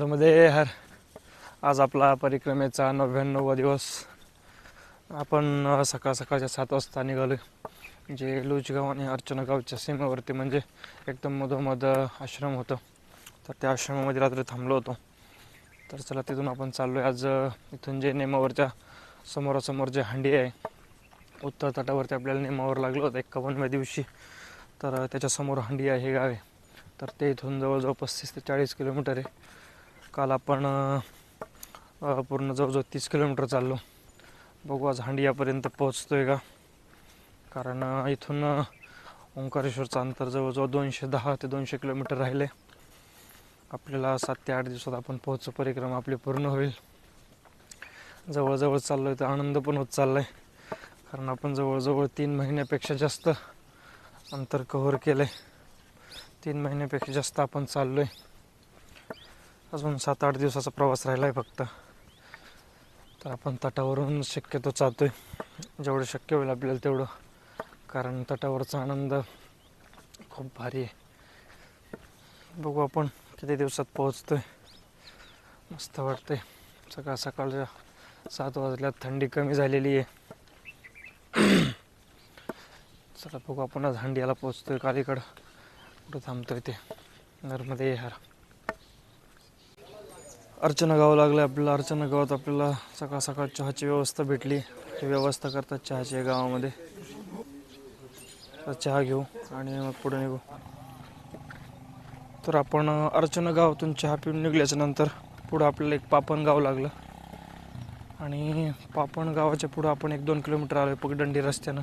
नर्मदे हर. आज आपला परिक्रमेचा 99वा दिवस. आपण सकाळ सकाळच्या 7 वाजता निघालो. जे लुजगाव आणि अर्चनागावच्या सीमेवरती म्हणजे एकदम मधोमध आश्रम होतं, तर त्या आश्रमामध्ये रात्री थांबलो होतो. तर चला तिथून आपण चाललो आहे. आज इथून जे नेमावरच्या समोरासमोर जे हंडी आहे, उत्तर तटावरती आपल्याला नेमावर लागलं होतं 51व्या दिवशी. तर त्याच्यासमोर हंडी आहे, हे गाव आहे. तर ते इथून जवळजवळ 35 ते 40 किलोमीटर आहे. काल आपण पूर्ण जवळजवळ 30 किलोमीटर चाललो. बघू आज हंडियापर्यंत पोहोचतो आहे का, कारण इथून ओंकारेश्वरचं अंतर जवळजवळ 210 ते 200 किलोमीटर राहिले. आपल्याला 7 ते 8 दिवसात आपण पोहोचू, परिक्रमा आपली पूर्ण होईल. जवळजवळ चाललो आहे तर आनंद पण होत चालला आहे, कारण आपण जवळजवळ 3 महिन्यापेक्षा जास्त अंतर कव्हर केलं आहे. 3 महिन्यापेक्षा जास्त आपण चाललो आहे. अजून 7-8 दिवसाचा प्रवास राहिला आहे फक्त. तर आपण तटावरून शक्यतो चालतो आहे, जेवढं शक्य होईल आपल्याला तेवढं, कारण तटावरचा आनंद खूप भारी आहे. बघू आपण किती दिवसात पोहोचतो आहे. मस्त वाटते. सकाळ सकाळच्या 7 वाजल्यात, थंडी कमी झालेली आहे. चला बघू आपण आज हंडियाला पोहोचतोय. कालीकडं कुठं थांबतोय ते नर्मदे हर. अर्चना गाव लागलं आपल्याला. अर्चना गावात आपल्याला सकाळ सकाळ चहाची व्यवस्था भेटली. ही व्यवस्था करतात चहाची या गावामध्ये. तर चहा घेऊ आणि मग पुढे निघू. तर आपण अर्चना गावातून चहा पिऊन निघल्याच्या नंतर पुढं आपल्याला एक पापण गाव लागलं, आणि पापण गावाच्या पुढं आपण 1-2 किलोमीटर आलो पगडंडी रस्त्यानं.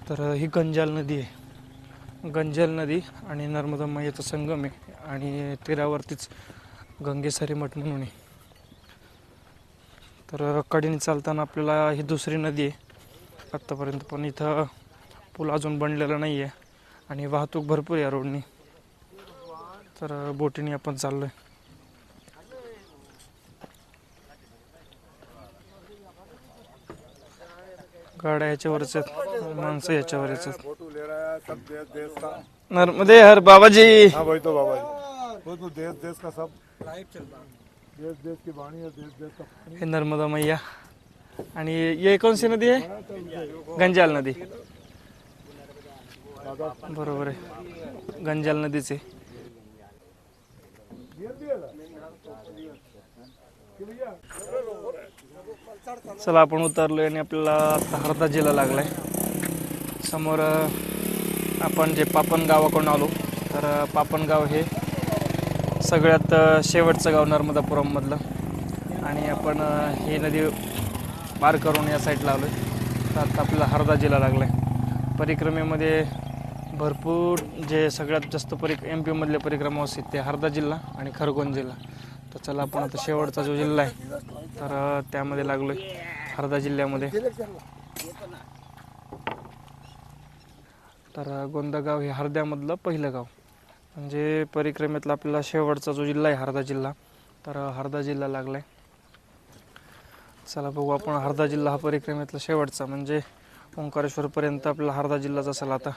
तर ही गंजाल नदी आहे. गंजाल नदी आणि नर्मदा मैयाचा संगम आहे, आणि तीरावरतीच गंगेसरी मठ म्हणून आहे. तर कडेने चालताना आपल्याला ही दुसरी नदी आहे आत्तापर्यंत, पण इथं पूल अजून बनलेला नाही आहे आणि वाहतूक भरपूर आहे रोडनी. तर बोटीने आपण चाललो आहे. गाड्या ह्याच्यावरच आहेत, माणसं ह्याच्यावरच आहेत. नर्मदे हर बाबाजी. हाँ भाई, तो बाबा जी वो तो देश देश का सब लाइव चल रहा है. देश देश की वाणी है, देश देश का. हे नर्मदा मैया. आणि ये कौन सी नदी आहे? गंजाल नदी. बरोबर आहे, गंजाल नदीचे. चला आपण उतरलोय आणि आपल्याला आता हरदा जिल्हा लागलाय. समोर आपण जे पापण गावाकडून आलो, तर पापण गाव हे सगळ्यात शेवटचं गाव नर्मदापुरम मधलं, आणि आपण ही नदी पार करून या साईडला आलो आहे. तर आता आपल्याला हरदा जिल्हा लागला आहे. परिक्रमेमध्ये भरपूर जे सगळ्यात जास्त MP मधले परिक्रमा असतात ते हरदा जिल्हा आणि खरगोन जिल्हा. तर चला आपण आता शेवटचा जो जिल्हा आहे तर त्यामध्ये लागलो आहे, हरदा जिल्ह्यामध्ये. तर गोंदा गाव हे हरद्यामधलं पहिलं गाव, म्हणजे परिक्रमेतला आपल्याला शेवटचा जो जिल्हा आहे हरदा जिल्हा, तर हरदा जिल्हा लागला आहे. चला बघू आपण. हरदा जिल्हा हा परिक्रमेतला शेवटचा, म्हणजे ओंकारेश्वरपर्यंत आपल्याला हरदा जिल्हाच असेल. आता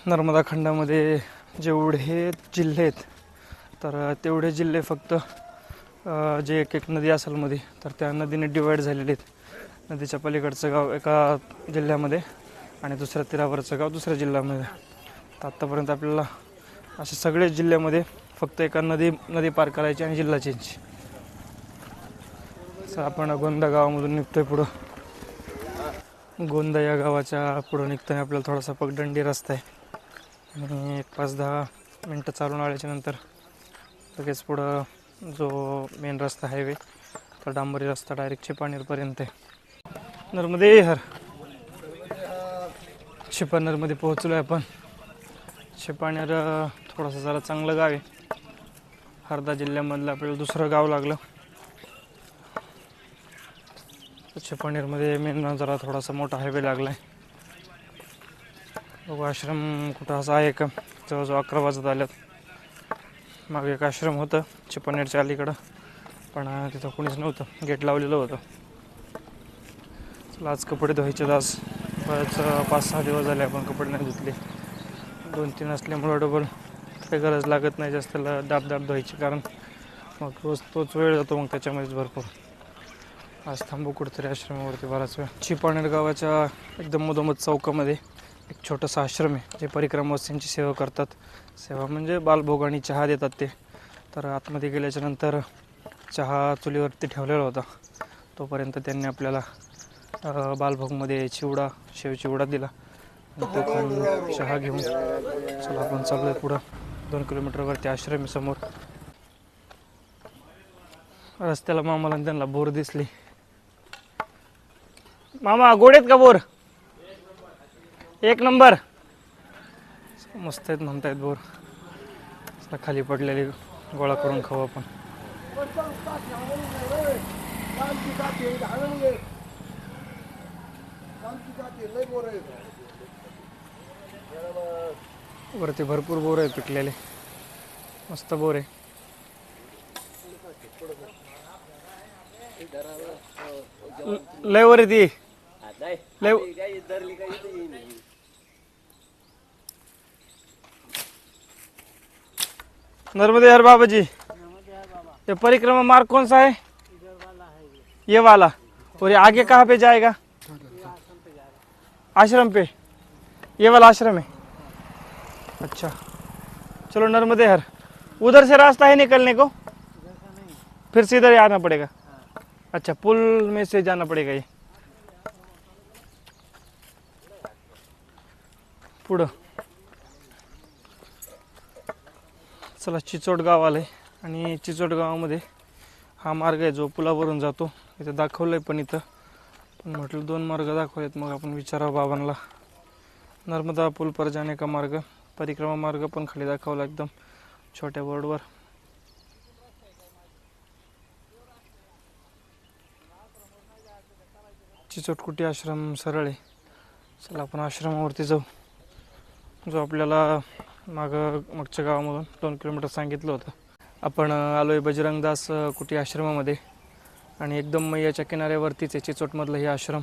नर्मदा खंडामध्ये जेवढे जिल्हे आहेत तर तेवढे जिल्हे फक्त जे एक नदी असेल मध्ये, तर त्या नदीने डिवाईड झालेले आहेत. नदीच्या पलीकडचं गाव एका जिल्ह्यामध्ये आणि दुसऱ्या तीरावरचं गाव दुसऱ्या जिल्ह्यामध्ये. तर आत्तापर्यंत आपल्याला असे सगळे जिल्ह्यामध्ये फक्त एका नदी पार करायची आणि जिल्हा चेंज. तर आपण गोंदा गावामधून निघतोय पुढं. गोंदा या गावाच्या पुढं निघतोय. आपल्याला थोडासा पगडंडी रस्ता आहे, आणि 5-10 मिनटं चालून आल्याच्या नंतर लगेच पुढं जो मेन रस्ता हायवे, तर डांबरी रस्ता डायरेक्ट चिपानेरपर्यंत आहे. नर्मदे हर. चिपानेरमध्ये पोहोचलो आहे आपण. चिपानेर थोडंसं जरा चांगलं गाव आहे. हरदा जिल्ह्यामधलं आपल्याला दुसरं गाव लागलं. चिपानेरमध्ये मेन जरा थोडासा मोठा हायवे लागला आहे. बघू आश्रम कुठं असं आहे का. जवळजवळ 11 वाजत आल्यात. मागे एक आश्रम होतं चिपानेरच्या अलीकडं, पण तिथं कोणीच नव्हतं, गेट लावलेलं होतं. चला आज कपडे धुवायचे. आज बरंच 5-6 दिवस झाले आपण कपडे नाही धुतले. 2-3 असल्यामुळं डबल काही गरज लागत नाही जास्त दाब धुवायची, कारण मग रोज तोच वेळ जातो मग त्याच्यामध्येच भरपूर. आज थांबू कुठेतरी आश्रमावरती बराच वेळ. चिपाणेर गावाच्या एकदम मधोमध चौकामध्ये एक छोटासा आश्रम आहे जे परिक्रमावासींची सेवा करतात. सेवा म्हणजे बालभोग आणि चहा देतात ते. तर आतमध्ये गेल्याच्या नंतर चहा चुलीवरती ठेवलेला होता. तोपर्यंत त्यांनी आपल्याला बालभोगमध्ये चिवडा, शेव चिवडा दिला. तो खाऊन चहा घेऊन चला आपण चालू आहे पुढं. 2 किलोमीटरवरती आश्रम आहे समोर. रस्त्याला मामाला आणि त्यांना बोर दिसली. मामा गोड आहेत का बोर? 1 नंबर. मस्त आहेत म्हणतायत बोर. खाली पडलेली गोळा करून खाऊ आपण. वरती भरपूर बोर आहेत पिकलेले. मस्त बोर आहे. लय वर आहे ती. लय नर्मदे हर बाबा जी. ये परिक्रमा मार्ग कौन सा है? ये वाला. और ये आगे कहाँ पे जाएगा? आश्रम पे. ये वाला आश्रम है. अच्छा चलो नर्मदे हर. उधर से रास्ता है निकलने को? फिर से इधर ही आना पड़ेगा. अच्छा पुल में से जाना पड़ेगा ये. पुढं चला चिचोड गाव आलंय आणि चिचोड गावामध्ये हा मार्ग आहे जो पुलावरून जातो. इथं दाखवलंय पण इथं पण म्हटलं 2 मार्ग दाखवलेत मग आपण विचारावं बाबांना. नर्मदा पुल पर जाने का मार्ग, परिक्रमा मार्ग पण खाली दाखवला एकदम छोट्या बोर्डवर. चिचोटकुटी आश्रम सरळ आहे. चला आपण आश्रमावरती जाऊ जो आपल्याला मागच्या गावामधून 2 किलोमीटर सांगितलं होतं. आपण आलोय बजरंगदास कुटी आश्रमामध्ये आणि एकदम मैयाच्या किनाऱ्यावरतीच आहे चिचोटमधलं हे आश्रम.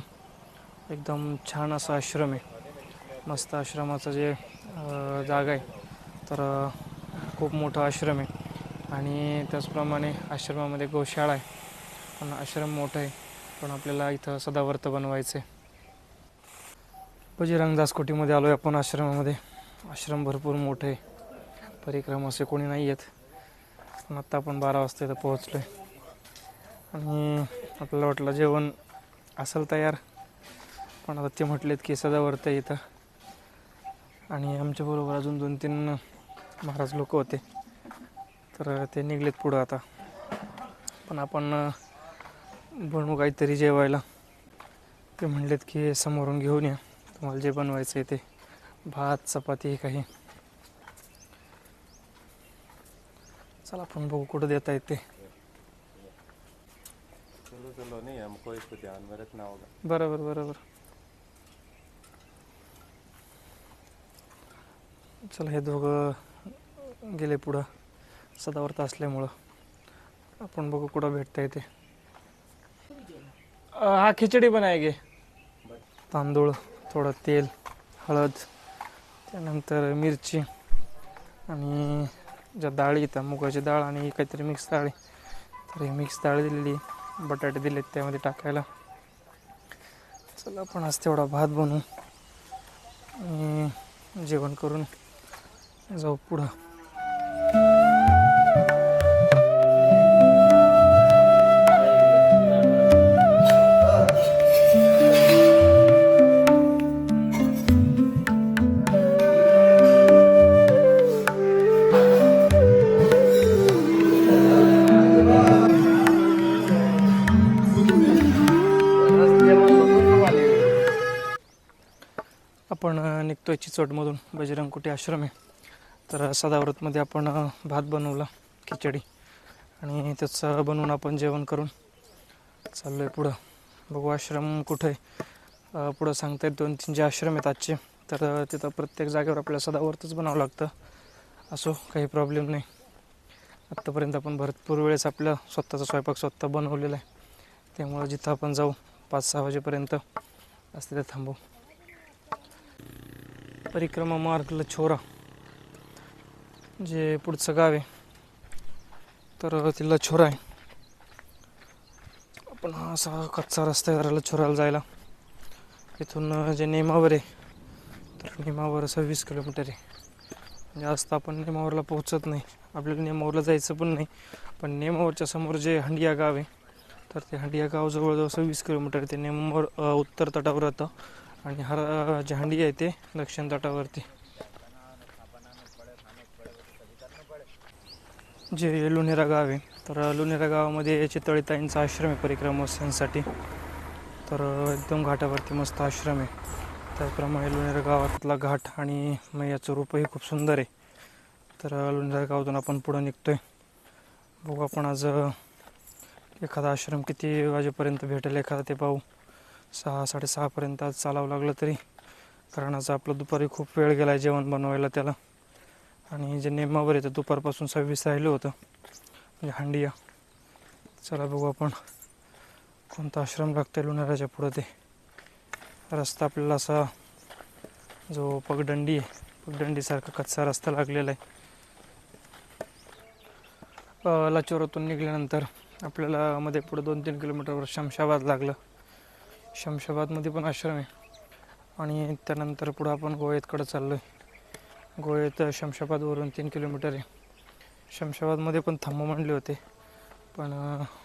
एकदम छान असा आश्रम आहे. मस्त आश्रमाचं जे जागा आहे तर खूप मोठा आश्रम आहे आणि त्याचप्रमाणे आश्रमामध्ये गोशाळा आहे. पण आश्रम मोठा आहे पण आपल्याला इथं सदाव्रत बनवायचं आहे. बजरंगदास कुटीमध्ये आलो आहे आपण आश्रमामध्ये. आश्रम भरपूर मोठं आहे. परिक्रमा असे कोणी नाही आहेत पण आत्ता आपण 12 वाजता इथं पोहोचलो आहे आणि आपल्याला वाटलं जेवण असेल तयार पण आता ते म्हटलेत की सदाव्रत आहे इथं आणि आमच्याबरोबर अजून 2-3 महाराज लोक होते तर ते निघलेत पुढं आता. पण आपण बनवू काहीतरी जेवायला. ते म्हणलेत की समोरून घेऊन या तुम्हाला जे बनवायचं आहे ते. भात चपाती काही. चला आपण बघू कुठं देता येते. नहीं हमको इसको ध्यान में रखना होगा. बरोबर बरोबर. चला हे दोघं गेले पुढं सदाव्रत असल्यामुळं. आपण बघू कुठं भेटता येते. हा खिचडी बनाएगे. तांदूळ, थोडं तेल, हळद, त्यानंतर मिरची आणि ज्या डाळी येतात मुगाची डाळ आणि काहीतरी मिक्स डाळ आहे तर ही मिक्स डाळ दिलेली. बटाटे दिलेत त्यामध्ये टाकायला. चला आपण आज तेवढा भात बनवू आणि जेवण करून जाऊ पुढं. आपण निघतोय चिचोटमधून. बजरंगकुटी आश्रम आहे तर सदाव्रतमध्ये आपण भात बनवला, खिचडी आणि त्याचं बनवून आपण जेवण करून चाललो आहे पुढं. बघू आश्रम कुठं आहे. पुढं सांगतायत 2-3 जे आश्रम आहेत आजचे तर तिथं प्रत्येक जागेवर आपल्याला सदाव्रतच बनावं लागतं. असो काही प्रॉब्लेम नाही. आत्तापर्यंत आपण भरपूर वेळेस आपलं स्वतःचा स्वयंपाक स्वतः बनवलेला आहे त्यामुळं जिथं आपण जाऊ 5-6 वाजेपर्यंत आज तिथे थांबू. परिक्रमा मार्ग लछोरा जे पुढचं गाव आहे तर तिला छोरा आहे. आपण हा असा कच्चा रस्ता आहे घराला छोराला जायला. इथून जे नेमावर आहे तर नेमावर 26 किलोमीटर आहे. जास्त आपण नेमावरला पोहोचत नाही, आपल्याला नेमावरला जायचं पण नाही. पण नेमावरच्या समोर जे हंडिया गाव आहे तर ते हंडिया गाव जवळजवळ 26 किलोमीटर ते नेमावर उत्तर तटावर राहतं आणि जे हंडिया आहे ते दक्षिण तटावरती. जे लुनेरा गाव आहे तर लुनेरा गावामध्ये चितळीताईंचा आश्रम आहे परिक्रमासाठी. तर एकदम घाटावरती मस्त आश्रम आहे. त्याप्रमाणे लुनेरा गावातला घाट आणि मैयाचं रूपही खूप सुंदर आहे. तर लुनेरा गावातून आपण पुढं निघतोय. बघू आपण आज एखादा आश्रम किती वाजेपर्यंत भेटेल एखादा ते पाहू. 6-6:30पर्यंत आज चालावं लागलं तरी, कारण आज आपलं दुपारी खूप वेळ गेला आहे जेवण बनवायला त्याला. आणि जे नेमावर येतं दुपारपासून 26 राहिलं होतं म्हणजे हंडिया. चला बघू आपण कोणता आश्रम लागतं लुनेराच्या पुढं ते. रस्ता आपल्याला असा जो पगडंडी आहे पगडंडीसारखा कच्चा रस्ता लागलेला आहे. लाचोरातून निघाल्यानंतर आपल्याला मध्ये पुढं 2-3 किलोमीटरवर शमशाबाद लागलं. शमशाबादमध्ये पण आश्रम आहे. आणि त्यानंतर पुढं आपण गोयतकडं चाललो आहे. गोयत शमशाबादवरून 3 किलोमीटर आहे. शमशाबादमध्ये पण थांबा म्हणले होते, पण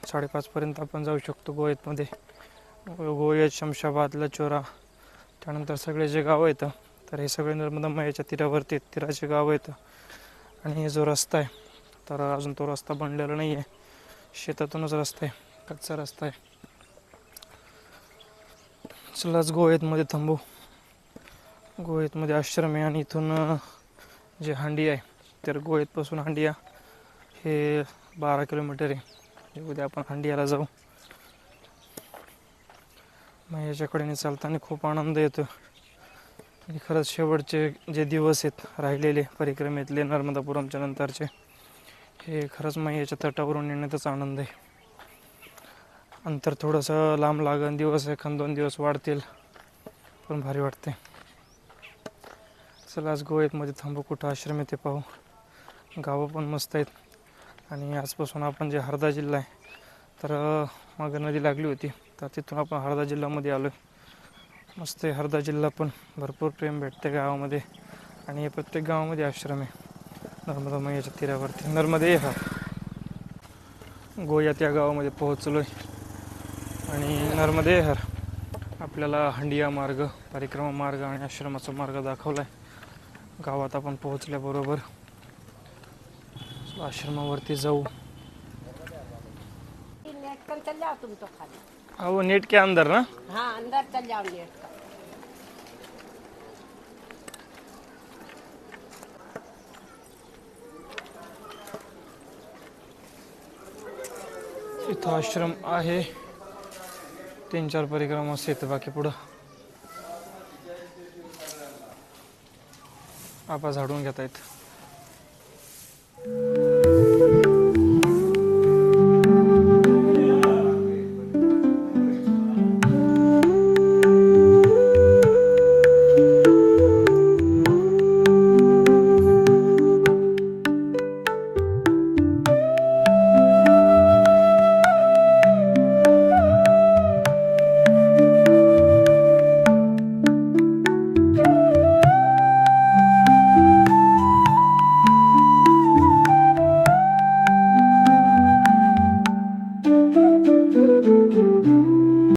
5:30पर्यंत आपण जाऊ शकतो गोयतमध्ये. गोयत, शमशाबाद, लचोरा, त्यानंतर सगळे जे गावं येतं तर हे सगळे नर्मदा मैयाच्या तीरावरती तीराचे गावं येतं. आणि जो रस्ता आहे तर अजून तो रस्ता बनलेला नाही आहे, शेतातूनच रस्ता आहे, कच्चा रस्ता आहे. चलाच गोयतमध्ये थांबू. गोयतमध्ये आश्रम आहे आणि इथून जे हंडिया आहे तर गोयतपासून हंडिया हे 12 किलोमीटर आहे. उद्या आपण हंडियाला जाऊ. मग याच्याकडेने चालताना खूप आनंद येतो. आणि खरंच शेवटचे जे दिवस आहेत राहिलेले परिक्रमेतले नर्मदापुरमच्या नंतरचे, हे खरंच मैयाच्या तटावरून येण्याचाच आनंद आहे. अंतर थोडंसं लांब लागेल, दिवस 1-2 दिवस वाढतील, पण भारी वाटते. चला आज गोव्यामध्ये थांबू, कुठं आश्रम आहे ते पाहू. गावं पण मस्त आहेत. आणि आजपासून आपण जे हरदा जिल्हा आहे तर मागं नदी लागली होती तर तिथून आपण हरदा जिल्ह्यामध्ये आलो आहे. मस्त आहे हरदा जिल्हा पण, भरपूर प्रेम भेटते गावामध्ये. आणि प्रत्येक गावामध्ये आश्रम आहे नर्मदा मैयाच्या तीरावरती. नर्मदे हा गोयात या गावामध्ये पोहोचलो आहे. आणि नर्मदे हर आपल्याला हंडिया मार्ग, परिक्रमा मार्ग आणि आश्रमाचा मार्ग दाखवला आहे. गावात आपण पोहोचल्याबरोबर आश्रमावरती जाऊ. नेट कर चल जाओ तुम तो खाली। वो नेट के अंदर ना. हाँ अंदर चल जाओ नेट का। इथं आश्रम आहे. 3-4 परिक्रमा आहेत, बाकी पुढं आपा झाडून घेता येत.